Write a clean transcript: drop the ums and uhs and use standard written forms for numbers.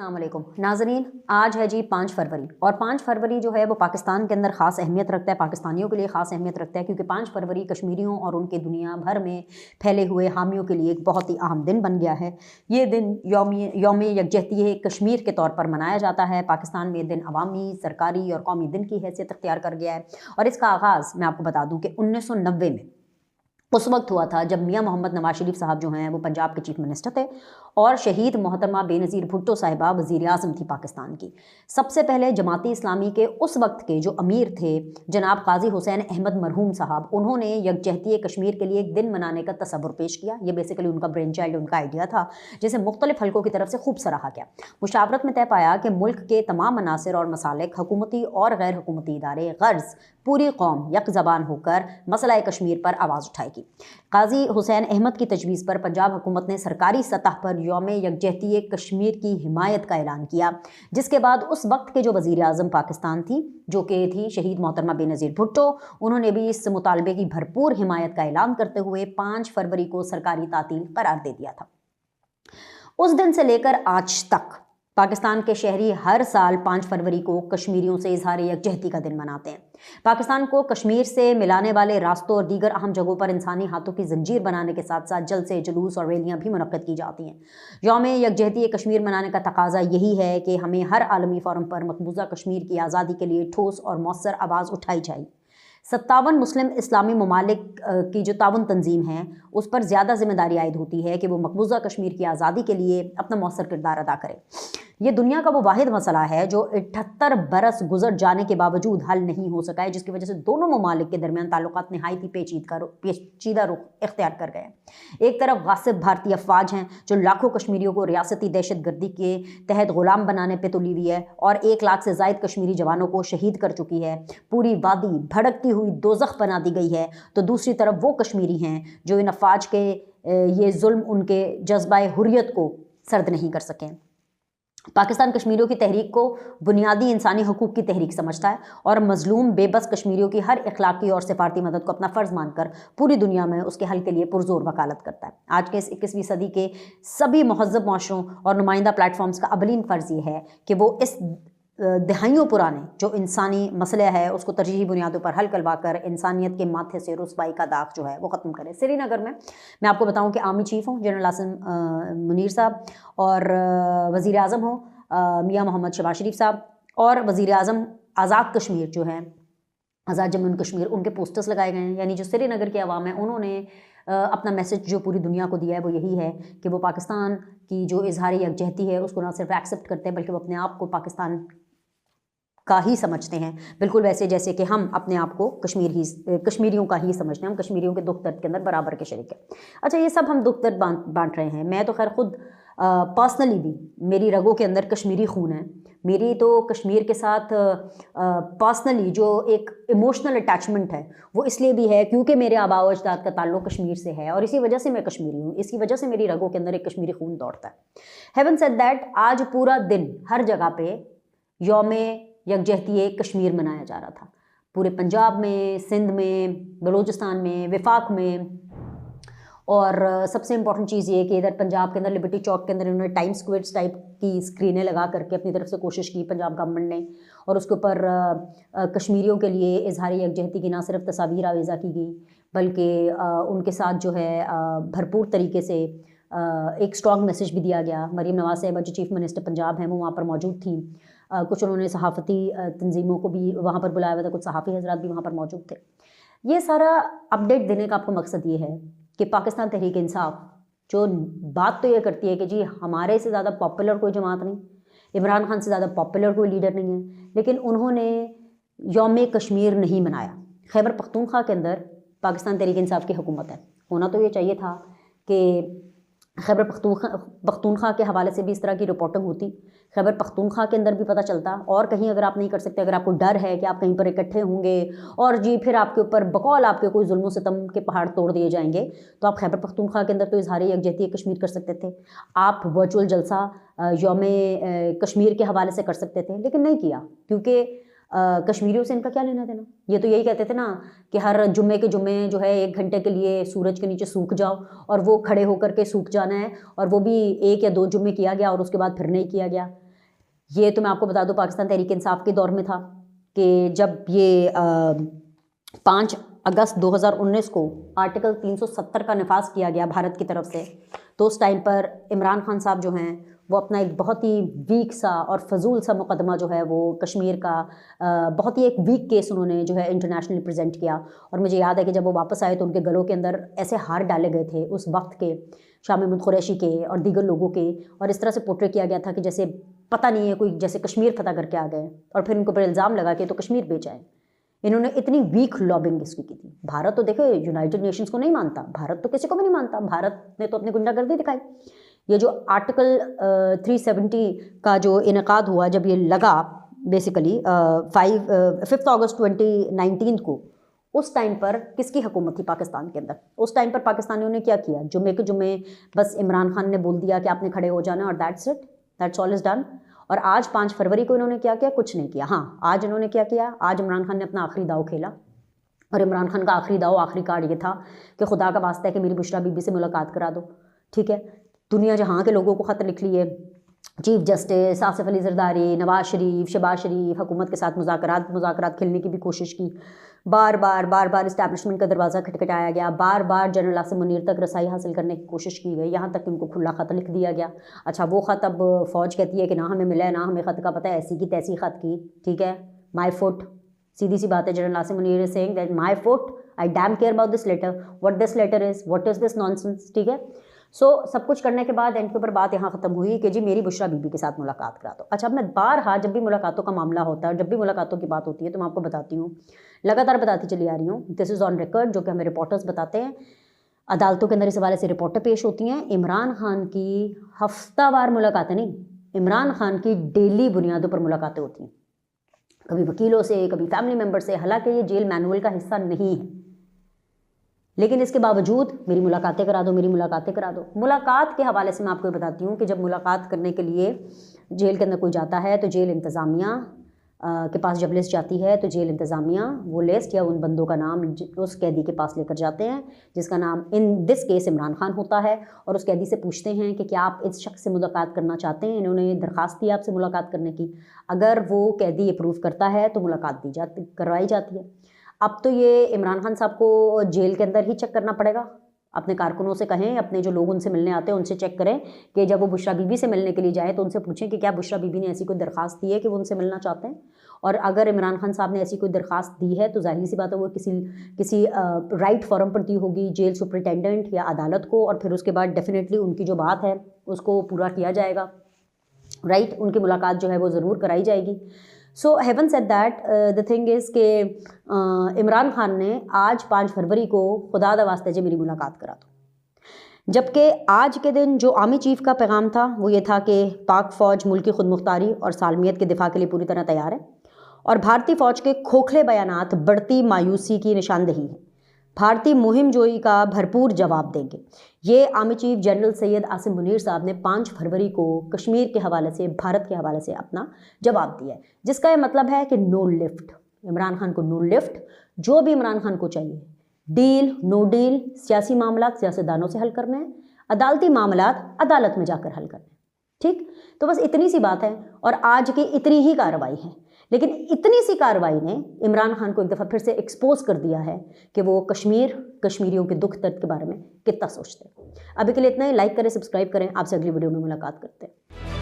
السلام علیکم ناظرین، آج ہے جی 5 فروری اور 5 فروری جو ہے وہ پاکستان کے اندر خاص اہمیت رکھتا ہے، پاکستانیوں کے لیے خاص اہمیت رکھتا ہے، کیونکہ 5 فروری کشمیریوں اور ان کے دنیا بھر میں پھیلے ہوئے حامیوں کے لیے ایک بہت ہی اہم دن بن گیا ہے۔ یہ دن یوم یکجہتی کشمیر کے طور پر منایا جاتا ہے۔ پاکستان میں یہ دن عوامی، سرکاری اور قومی دن کی حیثیت اختیار کر گیا ہے، اور اس کا آغاز میں آپ کو بتا دوں کہ 1990 میں اس وقت ہوا تھا جب میاں محمد نواز شریف صاحب جو ہیں وہ پنجاب کے چیف منسٹر تھے، اور شہید محترمہ بے نظیر بھٹو صاحبہ وزیر اعظم تھی پاکستان کی۔ سب سے پہلے جماعت اسلامی کے اس وقت کے جو امیر تھے جناب قاضی حسین احمد مرحوم صاحب، انہوں نے یکجہتی کشمیر کے لیے ایک دن منانے کا تصور پیش کیا۔ یہ بیسیکلی ان کا برین چائلڈ، ان کا آئیڈیا تھا، جسے مختلف حلقوں کی طرف سے خوب سراہا گیا۔ مشاورت میں طے پایا کہ ملک کے تمام عناصر اور مسالک، حکومتی اور غیر حکومتی ادارے، غرض پوری قوم یک زبان ہو کر مسئلہ کشمیر پر آواز اٹھائے گی۔ قاضی حسین احمد کی تجویز پر پنجاب حکومت نے سرکاری سطح پر یوم یکجہتی کشمیر کی حمایت کا اعلان کیا، جس کے بعد اس وقت کے جو وزیر اعظم پاکستان تھی، جو کہ تھی شہید محترمہ بے نظیر بھٹو، انہوں نے بھی اس مطالبے کی بھرپور حمایت کا اعلان کرتے ہوئے 5 فروری کو سرکاری تعطیل قرار دے دیا تھا۔ اس دن سے لے کر آج تک پاکستان کے شہری ہر سال 5 فروری کو کشمیریوں سے اظہار یکجہتی کا دن مناتے ہیں۔ پاکستان کو کشمیر سے ملانے والے راستوں اور دیگر اہم جگہوں پر انسانی ہاتھوں کی زنجیر بنانے کے ساتھ ساتھ جلسے، جلوس اور ریلیاں بھی منعقد کی جاتی ہیں۔ یوم یکجہتی کشمیر منانے کا تقاضا یہی ہے کہ ہمیں ہر عالمی فورم پر مقبوضہ کشمیر کی آزادی کے لیے ٹھوس اور مؤثر آواز اٹھائی جائے۔ 57 مسلم اسلامی ممالک کی جو تعاون تنظیم ہے، اس پر زیادہ ذمہ داری عائد ہوتی ہے کہ وہ مقبوضہ کشمیر کی آزادی کے لیے اپنا مؤثر کردار ادا کرے۔ یہ دنیا کا وہ واحد مسئلہ ہے جو 78 برس گزر جانے کے باوجود حل نہیں ہو سکا ہے، جس کی وجہ سے دونوں ممالک کے درمیان تعلقات نہایت ہی پیچیدہ رخ اختیار کر گئے ہیں۔ ایک طرف غاصب بھارتی افواج ہیں جو لاکھوں کشمیریوں کو ریاستی دہشت گردی کے تحت غلام بنانے پہ تلی ہوئی ہے، اور 1 لاکھ سے زائد کشمیری جوانوں کو شہید کر چکی ہے۔ پوری وادی بھڑکتی ہوئی دوزخ بنا دی گئی ہے، تو دوسری طرف وہ کشمیری ہیں جو ان افواج کے یہ ظلم ان کے جذبہ حریت کو سرد نہیں کر سکیں۔ پاکستان کشمیریوں کی تحریک کو بنیادی انسانی حقوق کی تحریک سمجھتا ہے، اور مظلوم بے بس کشمیریوں کی ہر اخلاقی اور سفارتی مدد کو اپنا فرض مان کر پوری دنیا میں اس کے حل کے لیے پرزور وکالت کرتا ہے۔ آج کے اس 21ویں صدی کے سبھی مہذب معاشروں اور نمائندہ پلیٹ فارمز کا اولین فرض یہ ہے کہ وہ اس دہائیوں پرانے جو انسانی مسئلہ ہے اس کو ترجیحی بنیادوں پر حل کروا کر انسانیت کے ماتھے سے رسوائی کا داغ جو ہے وہ ختم کرے۔ سری نگر میں آپ کو بتاؤں کہ آرمی چیف ہوں جنرل عاصم منیر صاحب، اور وزیر اعظم ہوں میاں محمد شہباز شریف صاحب، اور وزیر اعظم آزاد کشمیر جو ہے، آزاد جموں اینڈ کشمیر، ان کے پوسٹرز لگائے گئے ہیں۔ یعنی جو سری نگر کے عوام ہیں، انہوں نے اپنا میسج جو پوری دنیا کو دیا ہے وہ یہی ہے کہ وہ پاکستان کی جو اظہار یکجہتی ہے اس کو نہ صرف ایکسیپٹ کرتے ہیں بلکہ وہ اپنے آپ کو پاکستان کا ہی سمجھتے ہیں، بالکل ویسے جیسے کہ ہم اپنے آپ کو کشمیریوں کا ہی سمجھتے ہیں۔ ہم کشمیریوں کے دکھ درد کے اندر برابر کے شریک ہیں۔ اچھا، یہ سب ہم دکھ درد بانٹ رہے ہیں۔ میں تو خیر خود پرسنلی بھی، میری رگوں کے اندر کشمیری خون ہے۔ میری تو کشمیر کے ساتھ پرسنلی جو ایک ایموشنل اٹیچمنٹ ہے وہ اس لیے بھی ہے کیونکہ میرے آباء و اجداد کا تعلق کشمیر سے ہے، اور اسی وجہ سے میں کشمیری ہوں، اسی وجہ سے میری رگوں کے اندر ایک کشمیری خون دوڑتا ہے۔ ہیون سیڈ دیٹ، آج پورا دن ہر جگہ پہ یوم یکجہتی کشمیر منایا جا رہا تھا، پورے پنجاب میں، سندھ میں، بلوچستان میں، وفاق میں، اور سب سے امپورٹنٹ چیز یہ کہ ادھر پنجاب کے اندر لبرٹی چوک کے اندر انہوں نے ٹائم اسکوئرز ٹائپ کی اسکرینیں لگا کر کے اپنی طرف سے کوشش کی پنجاب گورنمنٹ نے، اور اس کے اوپر کشمیریوں کے لیے اظہار یکجہتی کی نہ صرف تصاویر آویزہ کی گئی بلکہ ان کے ساتھ جو ہے بھرپور طریقے سے ایک اسٹرانگ میسیج بھی دیا گیا۔ مریم نواز صاحبہ جو چیف منسٹر پنجاب ہیں وہ وہاں پر موجود تھیں، کچھ انہوں نے صحافتی تنظیموں کو بھی وہاں پر بلایا ہوا تھا، کچھ صحافی حضرات بھی وہاں پر موجود تھے۔ یہ سارا اپڈیٹ دینے کا آپ کو مقصد یہ ہے کہ پاکستان تحریک انصاف جو بات تو یہ کرتی ہے کہ جی ہمارے سے زیادہ پاپولر کوئی جماعت نہیں، عمران خان سے زیادہ پاپولر کوئی لیڈر نہیں ہے، لیکن انہوں نے یوم کشمیر نہیں منایا۔ خیبر پختونخوا کے اندر پاکستان تحریک انصاف کی حکومت ہے، ہونا تو یہ چاہیے تھا کہ خیبر پختونخوا کے حوالے سے بھی اس طرح کی رپورٹنگ ہوتی، خیبر پختونخوا کے اندر بھی پتہ چلتا، اور کہیں اگر آپ نہیں کر سکتے، اگر آپ کو ڈر ہے کہ آپ کہیں پر اکٹھے ہوں گے اور جی پھر آپ کے اوپر بقول آپ کے کوئی ظلم و ستم کے پہاڑ توڑ دیے جائیں گے، تو آپ خیبر پختونخوا کے اندر تو اظہار یکجہتی کشمیر کر سکتے تھے، آپ ورچوئل جلسہ یوم کشمیر کے حوالے سے کر سکتے تھے، لیکن نہیں کیا، کیونکہ کشمیریوں سے ان کا کیا لینا دینا۔ یہ تو یہی کہتے تھے نا کہ ہر جمعے کے جمعے جو ہے 1 گھنٹے کے لیے سورج کے نیچے سوکھ جاؤ، اور وہ کھڑے ہو کر کے سوکھ جانا ہے، اور وہ بھی 1 یا 2 جمعے کیا گیا اور اس کے بعد پھر نہیں کیا گیا۔ یہ تو میں آپ کو بتا دوں پاکستان تحریک انصاف کے دور میں تھا کہ جب یہ 5 اگست 2019 کو آرٹیکل 370 کا نفاذ کیا گیا بھارت کی طرف سے، تو اس ٹائم پر عمران خان صاحب جو ہیں وہ اپنا ایک بہت ہی ویک سا اور فضول سا مقدمہ جو ہے وہ کشمیر کا بہت ہی ایک ویک کیس انہوں نے جو ہے انٹرنیشنلی پریزنٹ کیا. اور مجھے یاد ہے کہ جب وہ واپس آئے تو ان کے گلوں کے اندر ایسے ہار ڈالے گئے تھے اس وقت کے شاہ محمود قریشی کے اور دیگر لوگوں کے، اور اس طرح سے پورٹری کیا گیا تھا کہ جیسے پتہ نہیں ہے کوئی جیسے کشمیر فتح کر کے آ گئے، اور پھر ان کو پر الزام لگا کہ تو کشمیر بیچا ہے. انہوں نے اتنی ویک لابنگ اس کی تھی. بھارت تو دیکھے یونائٹڈ نیشنز کو نہیں مانتا، بھارت تو کسی کو بھی نہیں مانتا، بھارت نے تو اپنی گنڈا گردی دکھائی. یہ جو آرٹیکل 370 کا جو انعقاد ہوا جب یہ لگا بیسیکلی 5 اگست 2019 کو، اس ٹائم پر کس کی حکومت تھی پاکستان کے اندر؟ اس ٹائم پر پاکستانیوں نے کیا کیا؟ جمعے کے جمعے بس عمران خان نے بول دیا کہ آپ نے کھڑے ہو جانا اور that's it, that's all is done. اور آج 5 فروری کو انہوں نے کیا کیا؟ کچھ نہیں کیا. ہاں آج انہوں نے کیا کیا؟ آج عمران خان نے اپنا آخری داؤ کھیلا، اور عمران خان کا آخری داؤ، آخری کارڈ یہ تھا کہ خدا کا واسطہ ہے کہ میری بشرا بی بی سے ملاقات کرا دو. ٹھیک ہے، دنیا جہاں کے لوگوں کو خط لکھ لیے، چیف جسٹس آصف علی زرداری، نواز شریف، شہباز شریف، حکومت کے ساتھ مذاکرات کھلنے کی بھی کوشش کی، بار بار اسٹیبلشمنٹ کا دروازہ کھٹکھٹایا گیا، بار بار جنرل عاصم منیر تک رسائی حاصل کرنے کی کوشش کی گئی، یہاں تک کہ ان کو کھلا خط لکھ دیا گیا. اچھا وہ خط اب فوج کہتی ہے کہ نہ ہمیں ملا ہے، نہ ہمیں خط کا پتہ ہے، ایسی کی تیسی خط کی. ٹھیک ہے، مائی فٹ، سیدھی سی بات ہے. General Asim Munir is saying that my foot, I damn care about this letter, what this letter is, what is this nonsense. ٹھیک ہے، سو سب کچھ کرنے کے بعد اینڈ کے اوپر بات یہاں ختم ہوئی کہ جی میری بشرا بی بی کے ساتھ ملاقات کرا دو. اچھا اب میں بارہا جب بھی ملاقاتوں کا معاملہ ہوتا ہے اور جب بھی ملاقاتوں کی بات ہوتی ہے تو میں آپ کو بتاتی ہوں، لگاتار بتاتی چلی آ رہی ہوں، دس از آن ریکارڈ، جو کہ ہمیں رپورٹرز بتاتے ہیں، عدالتوں کے اندر اس حوالے سے رپورٹیں پیش ہوتی ہیں. عمران خان کی ہفتہ وار ملاقاتیں نہیں، عمران خان کی ڈیلی بنیادوں پر ملاقاتیں ہوتی ہیں، کبھی وکیلوں سے، کبھی فیملی ممبر سے. حالانکہ یہ جیل مینول کا حصہ نہیں ہے، لیکن اس کے باوجود میری ملاقاتیں کرا دو، میری ملاقاتیں کرا دو. ملاقات کے حوالے سے میں آپ کو بتاتی ہوں کہ جب ملاقات کرنے کے لیے جیل کے اندر کوئی جاتا ہے تو جیل انتظامیہ کے پاس جب لسٹ جاتی ہے تو جیل انتظامیہ وہ لسٹ یا ان بندوں کا نام اس قیدی کے پاس لے کر جاتے ہیں جس کا نام ان دس کیس عمران خان ہوتا ہے، اور اس قیدی سے پوچھتے ہیں کہ کیا آپ اس شخص سے ملاقات کرنا چاہتے ہیں، انہوں نے درخواست دی آپ سے ملاقات کرنے کی. اگر وہ قیدی اپروو کرتا ہے تو ملاقات کروائی جاتی ہے. اب تو یہ عمران خان صاحب کو جیل کے اندر ہی چیک کرنا پڑے گا. اپنے کارکنوں سے کہیں، اپنے جو لوگ ان سے ملنے آتے ہیں ان سے چیک کریں کہ جب وہ بشرا بی بی سے ملنے کے لیے جائیں تو ان سے پوچھیں کہ کیا بشرا بی بی نے ایسی کوئی درخواست دی ہے کہ وہ ان سے ملنا چاہتے ہیں. اور اگر عمران خان صاحب نے ایسی کوئی درخواست دی ہے تو ظاہر سی بات ہے وہ کسی رائٹ فورم پر دی ہوگی، جیل سپرنٹینڈنٹ یا عدالت کو، اور پھر اس کے بعد ڈیفینیٹلی ان کی جو بات ہے اس کو پورا کیا جائے گا. رائٹ، ان کی ملاقات جو ہے وہ ضرور کرائی جائے گی. So haven said that the thing is کہ عمران خان نے آج 5 فروری کو خدا دا واسطے جی میری ملاقات کرا دو. جبکہ آج کے دن جو آرمی چیف کا پیغام تھا وہ یہ تھا کہ پاک فوج ملکی خود مختاری اور سالمیت کے دفاع کے لیے پوری طرح تیار ہے، اور بھارتی فوج کے کھوکھلے بیانات بڑھتی مایوسی کی نشاندہی ہے. بھارتی مہم جوئی کا بھرپور جواب دیں گے. یہ army chief general Syed Asim Munir صاحب نے 5 فروری کو کشمیر کے حوالے سے، بھارت کے حوالے سے اپنا جواب دیا ہے، جس کا یہ مطلب ہے کہ نو لفٹ. عمران خان کو نو لفٹ. جو بھی عمران خان کو چاہیے، ڈیل نو ڈیل، سیاسی معاملات سیاستدانوں سے حل کرنے ہیں، عدالتی معاملات عدالت میں جا کر حل کرنے ہیں. ٹھیک، تو بس اتنی سی بات ہے، اور آج کی اتنی ہی کارروائی ہے. لیکن اتنی سی کارروائی نے عمران خان کو ایک دفعہ پھر سے ایکسپوز کر دیا ہے کہ وہ کشمیریوں کے دکھ درد کے بارے میں کتنا سوچتے ہیں. ابھی کے لیے اتنا ہی. لائک کریں، سبسکرائب کریں. آپ سے اگلی ویڈیو میں ملاقات کرتے ہیں.